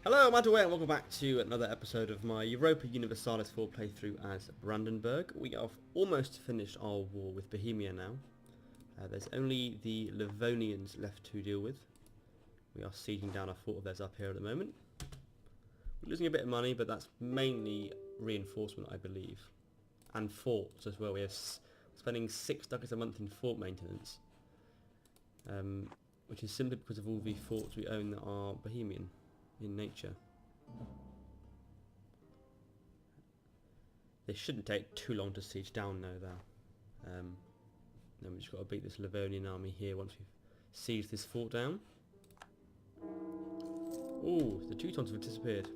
Hello, I'm Andrew and welcome back to another episode of my Europa Universalis IV playthrough as Brandenburg. We have almost finished our war with Bohemia now. There's only the Livonians left to deal with. We are sieging down a fort of theirs up here at the moment. We're losing a bit of money, but that's mainly reinforcement, I believe. And forts as well. We're spending 6 ducats a month in fort maintenance. Which is simply because of all the forts we own that are Bohemian in nature. They shouldn't take too long to siege down now though. Then we've just got to beat this Livonian army here once we've sieged this fort down. Ooh, the Teutons have disappeared.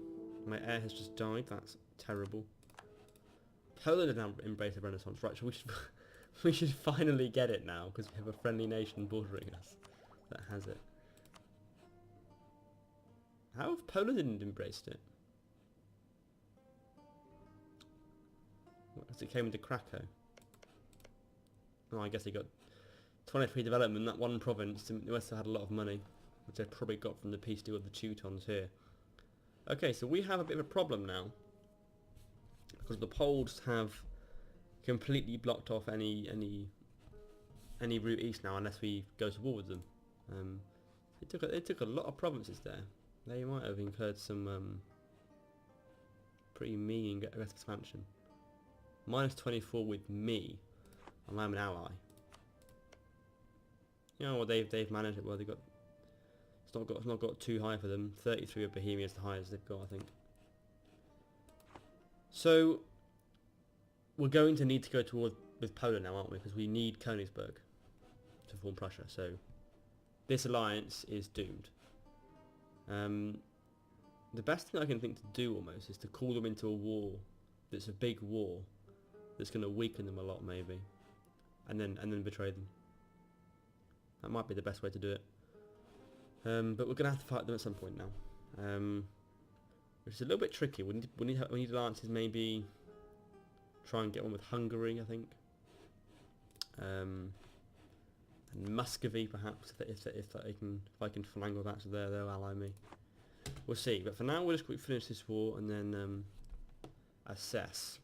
My heir has just died, that's terrible. Poland has now embraced the Renaissance, right, so we should finally get it now, because we have a friendly nation bordering us that has it. How have Poland didn't embraced it? Because it came into Krakow. Oh, I guess they got 23 development, that one province. They must have had a lot of money, which they probably got from the peace deal with the Teutons here. Okay, so we have a bit of a problem now, because the Poles have completely blocked off any route east now, unless we go to war with them. They took a lot of provinces there. They might have incurred some pretty mean aggressive expansion. Minus 24 with me, and I'm an ally. You know what, they've managed it well. They got it's not got too high for them. 33 of Bohemia is the highest they've got, I think. So we're going to need to go to war with Poland now, aren't we? Because we need Königsberg to form Prussia. So this alliance is doomed. The best thing I can think to do almost is to call them into a war that's a big war that's going to weaken them a lot maybe, and then betray them. That might be the best way to do it. But we're going to have to fight them at some point now, which is a little bit tricky. We need alliances, maybe try and get one with Hungary, I think, and Muscovy perhaps if I can finagle that, so they'll ally me. We'll see. But for now, we'll just quickly finish this war and then assess.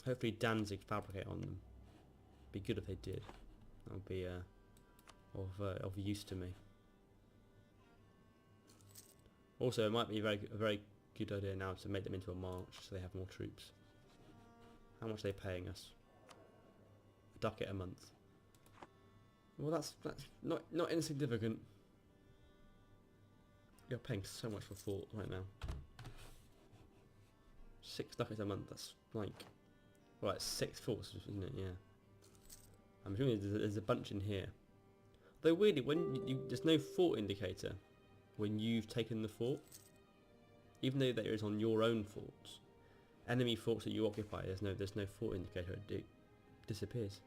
Hopefully Danzig fabricate on them. Be good if they did. That would be of use to me. Also, it might be a very good idea now to make them into a march so they have more troops. How much are they paying us? A ducat a month. Well, that's not insignificant. You're paying so much for fort right now. 6 ducats a month. That's like, well, it's 6 forts, isn't it? Yeah. I'm assuming there's a bunch in here. Though weirdly, when there's no fort indicator when you've taken the fort, even though there is on your own forts. Enemy forts that you occupy, there's no fort indicator. It disappears.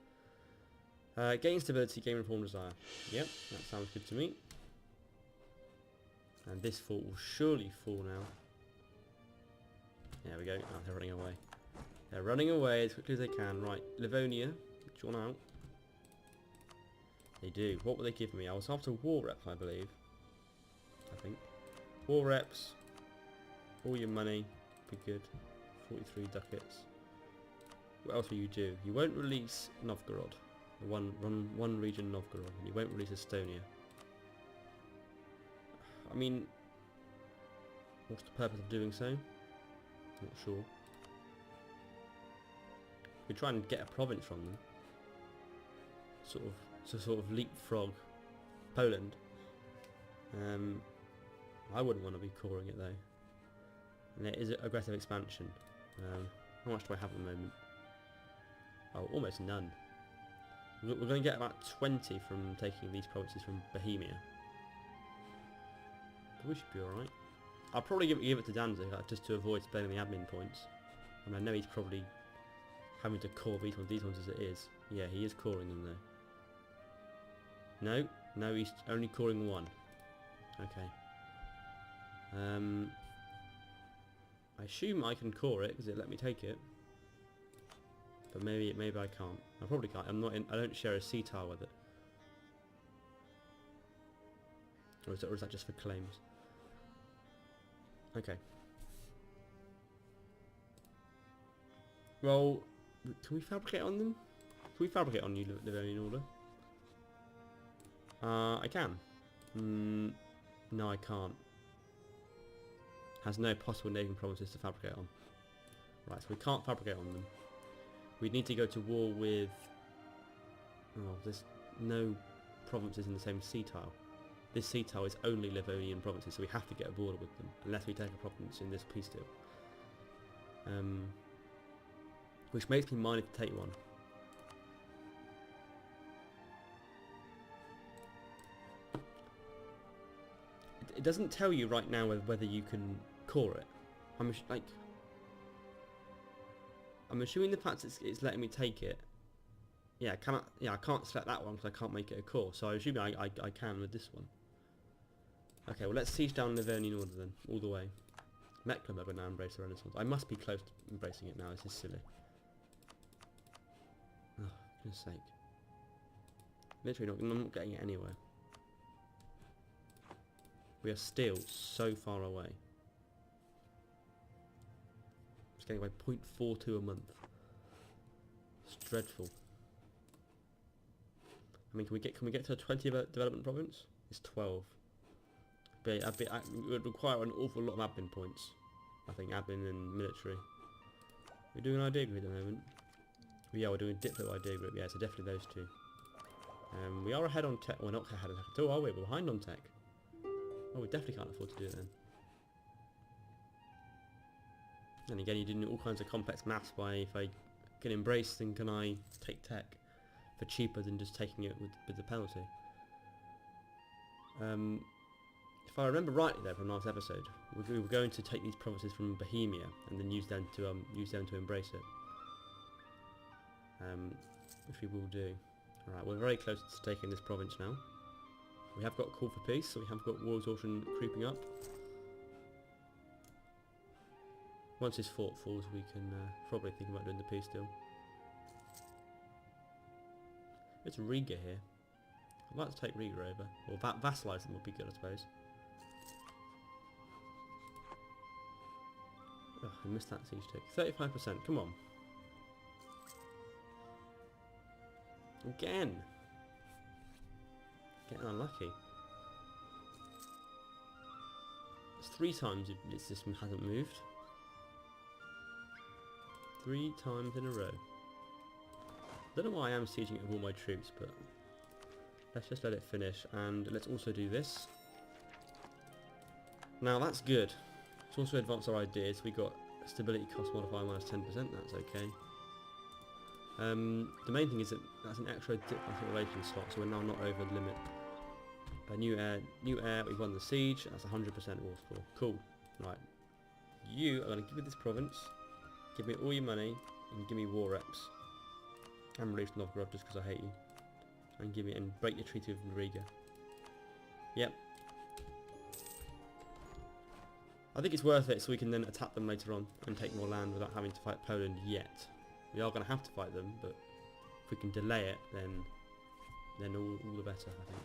Gain stability, gain reform desire. Yep, that sounds good to me. And this fort will surely fall now. There we go. Oh, they're running away. They're running away as quickly as they can. Right, Livonia, drawn out. They do. What will they give me? I was after war reps, I believe. I think. War reps. All your money. Be good. 43 ducats. What else will you do? You won't release Novgorod. One region Novgorod. And you won't release Estonia. I mean, what's the purpose of doing so? Not sure. We try and get a province from them, sort of leapfrog Poland. I wouldn't want to be coring it though. And there is aggressive expansion. How much do I have at the moment? Oh, almost none. We're going to get about 20 from taking these provinces from Bohemia. But we should be alright. I'll probably give it to Danzig, just to avoid spending the admin points. And I know he's probably having to core these ones as it is. Yeah, he is coring them though. No, he's only coring one. Okay. I assume I can core it because it let me take it. But maybe I can't. I probably can't. I don't share a sea tile with it. Or is that just for claims? Okay. Well, can we fabricate on them? Can we fabricate on you, Livonian Order? I can. No, I can't. Has no possible neighbouring provinces to fabricate on. Right, so we can't fabricate on them. We need to go to war with... Oh, there's no provinces in the same sea tile. This sea tile is only Livonian provinces, so we have to get a border with them, unless we take a province in this peace deal. Which makes me minded to take one. It doesn't tell you right now whether you can core it. I'm assuming the fact it's letting me take it. Yeah, I can't select that one because I can't make it a core. So I assume I can with this one. Okay, well let's siege down Livonian Order then, all the way. Mecklenburg will now embrace the Renaissance. I must be close to embracing it now. This is silly. Oh, for goodness sake. Literally I'm not getting it anywhere. We are still so far away. It's getting by 0.42 a month. It's dreadful. I mean, can we get to a 20 development province? It's 12. It would require an awful lot of admin points. I think admin and military. We're doing an idea group at the moment. Well, yeah, we're doing a Diplo idea group. Yeah, so definitely those two. We are ahead on tech. We're not ahead on tech at all, are we? We're behind on tech. Oh, we definitely can't afford to do it then. And again, you're doing all kinds of complex maths by if I can embrace, then can I take tech for cheaper than just taking it with the penalty. If I remember rightly though from last episode, we were going to take these provinces from Bohemia and then use them to embrace it. Which we will do. Alright, we're very close to taking this province now. We have got a call for peace, so we have got war exhaustion creeping up. Once this fort falls, we can probably think about doing the peace deal. It's Riga here. I'd like to take Riga over. Or vassalize them would be good, I suppose. Oh, I missed that siege tick. 35%, come on. Again! Getting unlucky. It's 3 times this system hasn't moved. 3 times in a row. I don't know why I am sieging it with all my troops, but let's just let it finish, and let's also do this. Now that's good. Let's also advance our ideas. We got stability cost modifier minus 10%, that's okay. The main thing is that that's an extra diplomatic relations slot, so we're now not over the limit. New heir, we've won the siege, that's 100% war score. Cool. Right. You are going to give me this province, give me all your money, and give me war reps. And release Novgorod just because I hate you. And break your treaty with Riga. Yep. I think it's worth it so we can then attack them later on and take more land without having to fight Poland yet. We are going to have to fight them, but if we can delay it, then all the better, I think.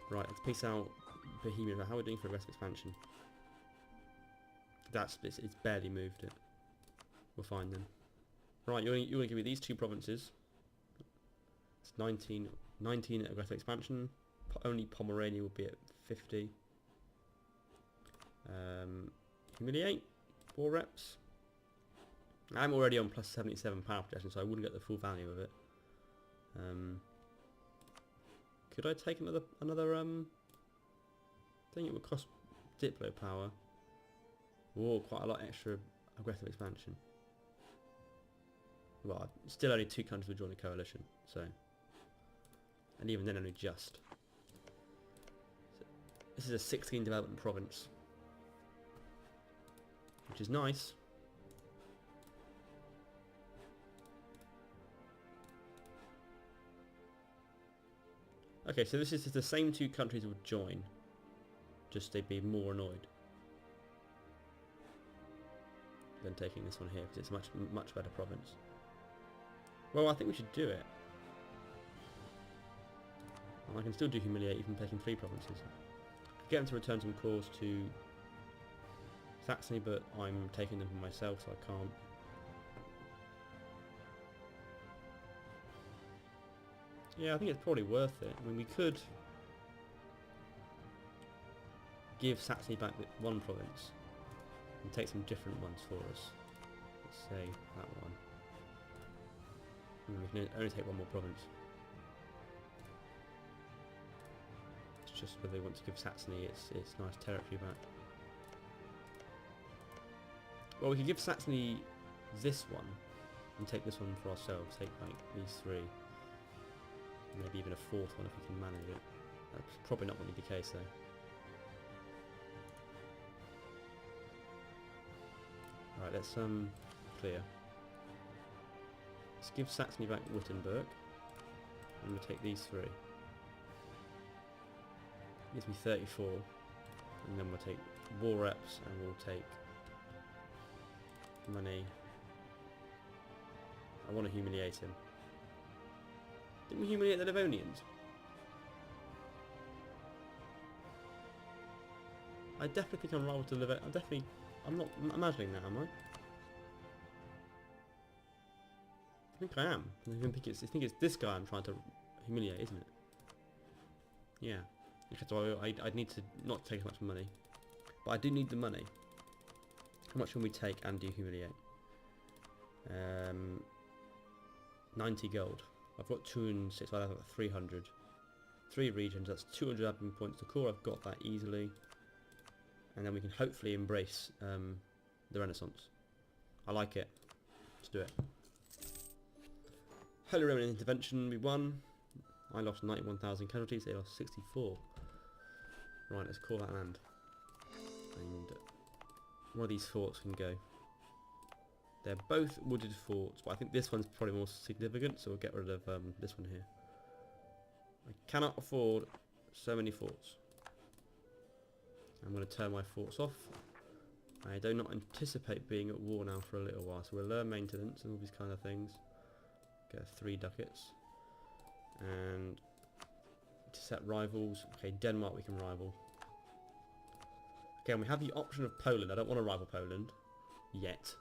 Right, let's peace out Bohemia. How are we doing for aggressive expansion? It's barely moved it. We're fine then. Right, you're going to give me these 2 provinces. It's 19 aggressive expansion. Only Pomerania will be at 50. Humiliate. 4 reps. I'm already on plus 77 power projection, so I wouldn't get the full value of it. Could I take another I think it would cost Diplo power. Or quite a lot extra aggressive expansion. Well, still only 2 countries would join a coalition, so... And even then only just. So this is a 16 development province. Which is nice. Okay, so this is the same 2 countries would join, just they'd be more annoyed than taking this one here, because it's a much better province. Well, I think we should do it. And I can still do humiliate even taking 3 provinces. Get them to return some cores to Saxony, but I'm taking them for myself, so I can't. Yeah, I think it's probably worth it. I mean, we could give Saxony back one province and take some different ones for us. Let's say that one. And we can only take one more province. It's just whether they want to give Saxony its nice territory back. Well, we could give Saxony this one and take this one for ourselves. Take like these three. Maybe even a fourth one if we can manage it. That's probably not going to be the case though. Alright, let's clear. Let's give Saxony back Wittenberg. And we'll take these three. Gives me 34. And then we'll take war reps and we'll take money. I want to humiliate him. Didn't we humiliate the Livonians? I definitely think I'm rival to the Livonians. I'm not imagining that, am I? I think I am. I think it's this guy I'm trying to humiliate, isn't it? Yeah. Okay, so I'd need to not take as much money. But I do need the money. How much can we take and do humiliate? 90 gold. I've got 206, I've got 300. 3 regions, that's 200 admin points to core, I've got that easily. And then we can hopefully embrace the Renaissance. I like it. Let's do it. Holy Roman Intervention, we won. I lost 91,000 casualties, they lost 64. Right, let's call that land. And one of these forts can go. They're both wooded forts, but I think this one's probably more significant, so we'll get rid of this one here. I cannot afford so many forts. I'm going to turn my forts off. I do not anticipate being at war now for a little while, so we'll learn maintenance and all these kind of things. Get 3 ducats. And to set rivals, okay, Denmark we can rival. Okay, and we have the option of Poland. I don't want to rival Poland yet.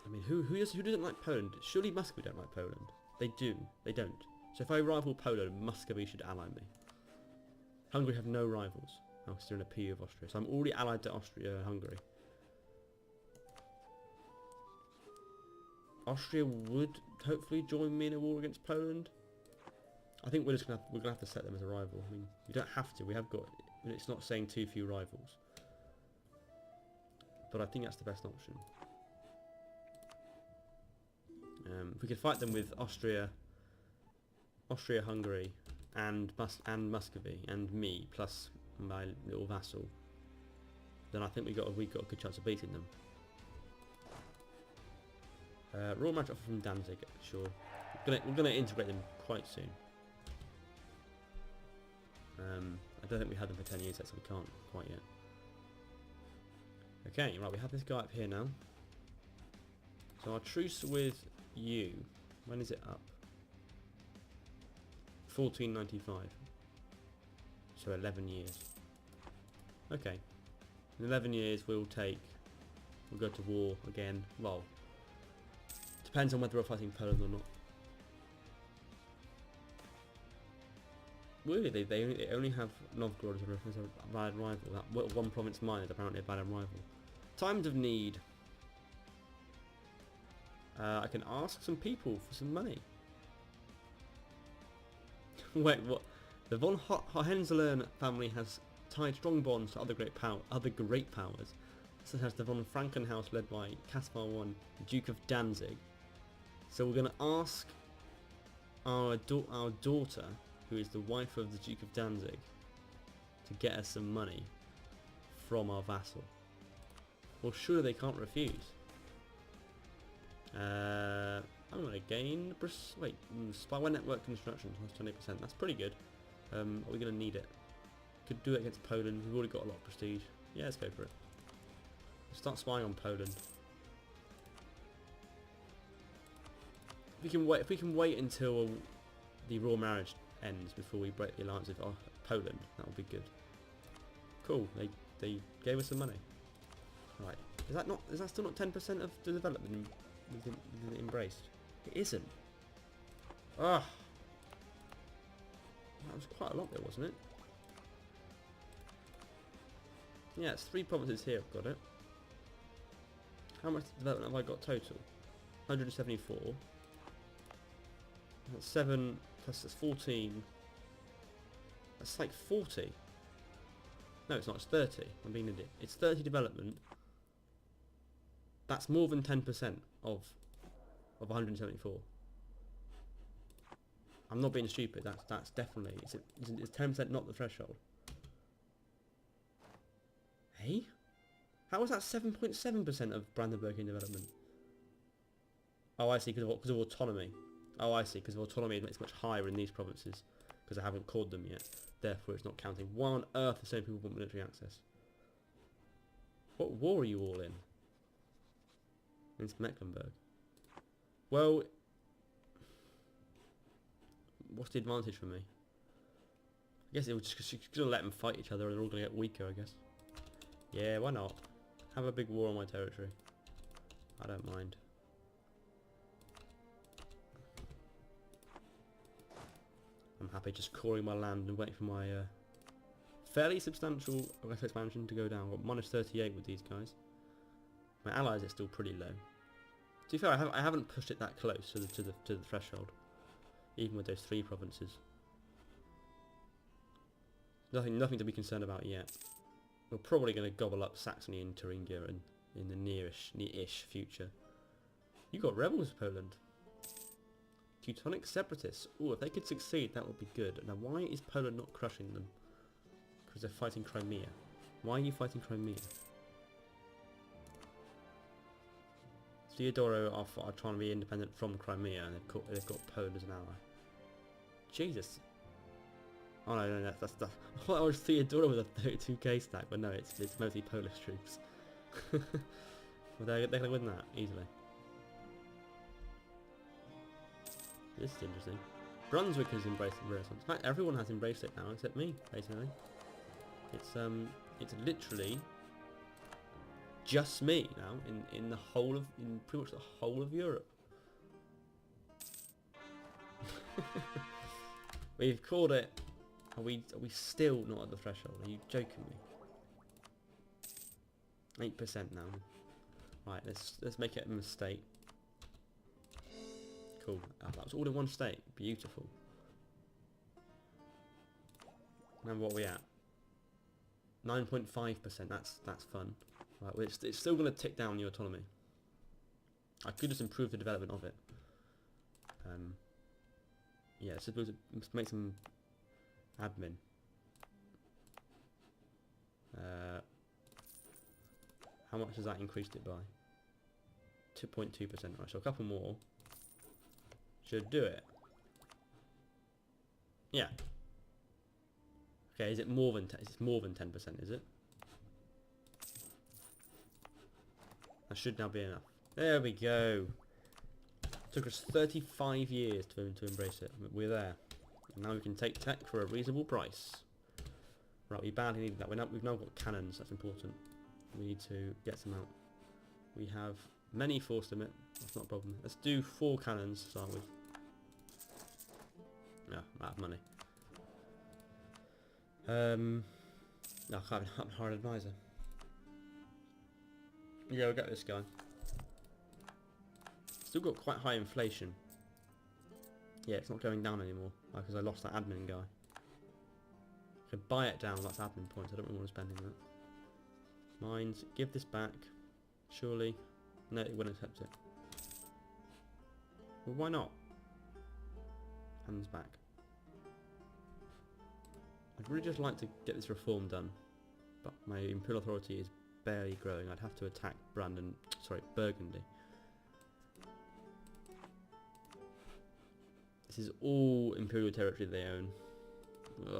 I mean, who doesn't like Poland? Surely Muscovy don't like Poland. They do. They don't. So if I rival Poland, Muscovy should ally me. Hungary have no rivals. Oh, because they're in a PU of Austria. So I'm already allied to Hungary. Austria would hopefully join me in a war against Poland. I think we're gonna have to set them as a rival. I mean, you don't have to. We have got. It's not saying too few rivals. But I think that's the best option. If we could fight them with Austria, Hungary, and Muscovy, and me plus my little vassal, then I think we got a good chance of beating them. Royal match offer from Danzig, sure. We're gonna integrate them quite soon. I don't think we had them for 10 years yet, so we can't quite yet. Okay, right, we have this guy up here now. So our truce with you, when is it up? 1495. So 11 years. Okay. In 11 years we'll go to war again. Well, depends on whether we're fighting Poland or not. Weirdly, they only have Novgorod as a bad rival. That one province mine is apparently a bad rival. Times of need. I can ask some people for some money. Wait, what? The von Hohenzollern family has tied strong bonds to other great powers, such as the von Franken house led by Caspar I, Duke of Danzig. So we're going to ask our daughter, who is the wife of the Duke of Danzig, to get us some money from our vassal. Well, surely they can't refuse. I'm going to gain... Wait, spyware network construction, plus 20%. That's pretty good. Are we going to need it? Could do it against Poland. We've already got a lot of prestige. Yeah, let's go for it. Let's start spying on Poland. If we can wait until the royal marriage ends before we break the alliance with Poland, that would be good. Cool. They gave us some money. Right. Is that still not 10% of the development we've embraced? It isn't. Ah. That was quite a lot there, wasn't it? Yeah, it's 3 provinces here, I've got it. How much development have I got total? 174. That's 7 plus that's 14. That's like 40. No, it's not, it's 30. I'm being an idiot. It's 30 development. That's more than 10% of 174. I'm not being stupid. That's definitely it's 10% not the threshold. Hey, how was that 7.7% of Brandenburg in development? Oh, I see, because of autonomy. Oh, I see, because of autonomy it's much higher in these provinces because I haven't called them yet. Therefore, it's not counting. Why on earth are so many people want military access? What war are you all in? It's Mecklenburg. Well, what's the advantage for me? I guess it was just because you're going to let them fight each other and they're all going to get weaker, I guess. Yeah, why not? Have a big war on my territory. I don't mind. I'm happy just coring my land and waiting for my fairly substantial aggressive expansion to go down. I've got minus 38 with these guys. My allies are still pretty low. To be fair, I haven't pushed it that close to the threshold, even with those 3 provinces. Nothing to be concerned about yet. We're probably going to gobble up Saxony and Thuringia in the near-ish future. You got rebels, Poland. Teutonic separatists. Oh, if they could succeed, that would be good. Now, why is Poland not crushing them? Because they're fighting Crimea. Why are you fighting Crimea? Theodoro are trying to be independent from Crimea, and they've got Poland as an ally. Jesus. Oh no, that's I thought I was Theodoro with a 32k stack, but no, it's mostly Polish troops. Well, they're going to win that easily. This is interesting. Brunswick has embraced the Renaissance. In fact, everyone has embraced it now except me, basically. It's literally just me now in pretty much the whole of Europe. We've called it. Are we still not at the threshold? Are you joking me? 8% now. Right, let's make it a state. Cool. Oh, that was all in one state. Beautiful. Now what are we at? 9.5%. That's fun. Right, well, it's still going to tick down the autonomy. I could just improve the development of it. Yeah, let's make some admin. How much has that increased it by? 2.2%. Right, so a couple more should do it. Yeah. Okay, is it more than 10%? It's more than 10%, is it? That should now be enough. There we go. Took us 35 years to embrace it. We're there. And now we can take tech for a reasonable price. Right, we badly need that. We've now got cannons. That's important. We need to get some out. We have many force limit. That's not a problem. Let's do 4 cannons to start with. No, I'm out of money. No, I can't hire an advisor. Yeah, we'll get this guy. Still got quite high inflation. Yeah, it's not going down anymore because I lost that admin guy. I could buy it down, that's admin points. I don't really want to spend that. Mines, give this back. Surely. No, it wouldn't accept it. Well, why not? Hands back. I'd really just like to get this reform done, but my imperial authority is barely growing. I'd have to attack Burgundy. This is all imperial territory they own.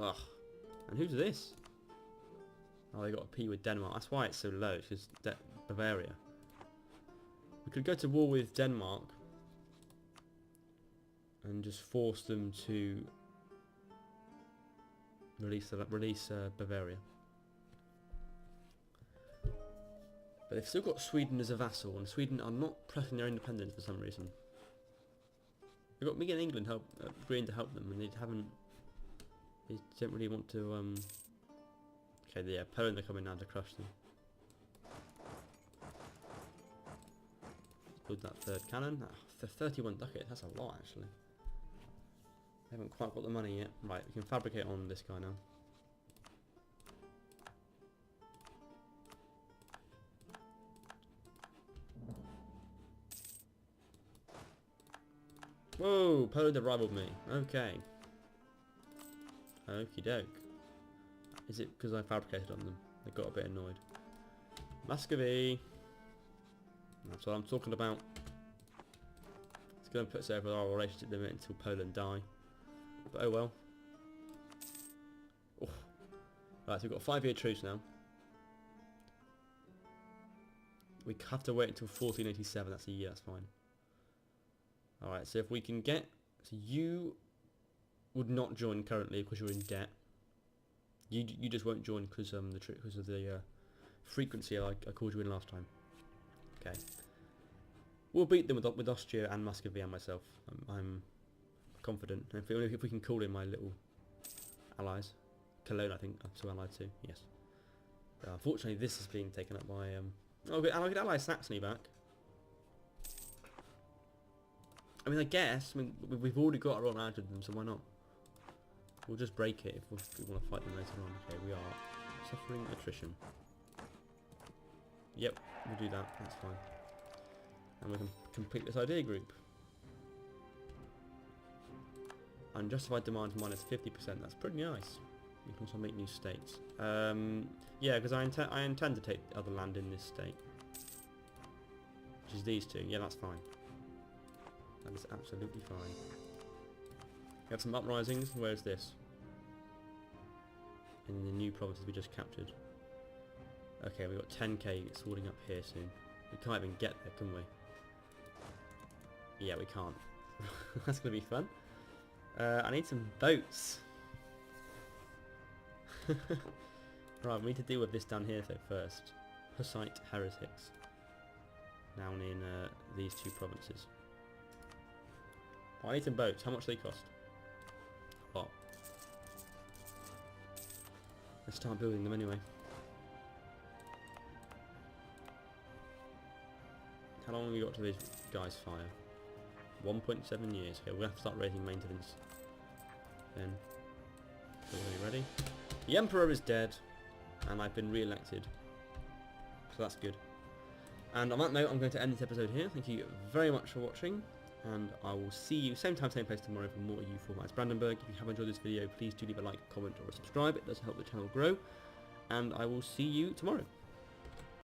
Ugh. And who's this? Oh, they got a P with Denmark. That's why it's so low. It's just Bavaria. We could go to war with Denmark and just force them to release Bavaria. But they've still got Sweden as a vassal, and Sweden are not pressing their independence for some reason. They've got me and England agreeing to help them, and they haven't. They don't really want to. Okay, yeah, Poland are coming now to crush them. Let's build that third cannon. The 31 ducats. That's a lot, actually. They haven't quite got the money yet. Right, we can fabricate on this guy now. Whoa, Poland have rivaled me. Okay. Okie doke. Is it because I fabricated on them? They got a bit annoyed. Muscovy. That's what I'm talking about. It's going to put us over our relationship limit until Poland die. But oh well. Oh. Right, so we've got a 5-year truce now. We have to wait until 1487. That's a year, that's fine. Alright, so if we can get... So you would not join currently because you're in debt. You just won't join because of the frequency I called you in last time. Okay. We'll beat them with Austria and Muscovy and myself. I'm confident. If we can call in my little allies. Cologne, I think, I'm still allied to. Yes. Unfortunately, this is being taken up by... Oh, good, and I could ally Saxony back. I mean, I guess, we've already got our own out of them, so why not? We'll just break it if we want to fight them later on. Okay, we are suffering attrition. Yep, we'll do that, that's fine. And we can complete this idea group. Unjustified demands minus 50%, that's pretty nice. We can also make new states. Yeah, because I intend to take other land in this state. Which is these two, yeah, that's fine. That is absolutely fine. We have some uprisings. Where's this? In the new provinces we just captured. Okay, we've got 10k sorting up here soon. We can't even get there, can we? Yeah, we can't. That's going to be fun. I need some boats. Right, we need to deal with this down here though first. Hussite heretics. Down in these two provinces. I need some boats. How much do they cost? A lot. Let's start building them anyway. How long have we got to these guys fire? 1.7 years. Okay, we'll have to start raising maintenance. Then, are we ready? The Emperor is dead, and I've been re-elected. So that's good. And on that note, I'm going to end this episode here. Thank you very much for watching. And I will see you same time, same place tomorrow for more EU Formats Brandenburg. If you have enjoyed this video, please do leave a like, comment or a subscribe. It does help the channel grow. And I will see you tomorrow.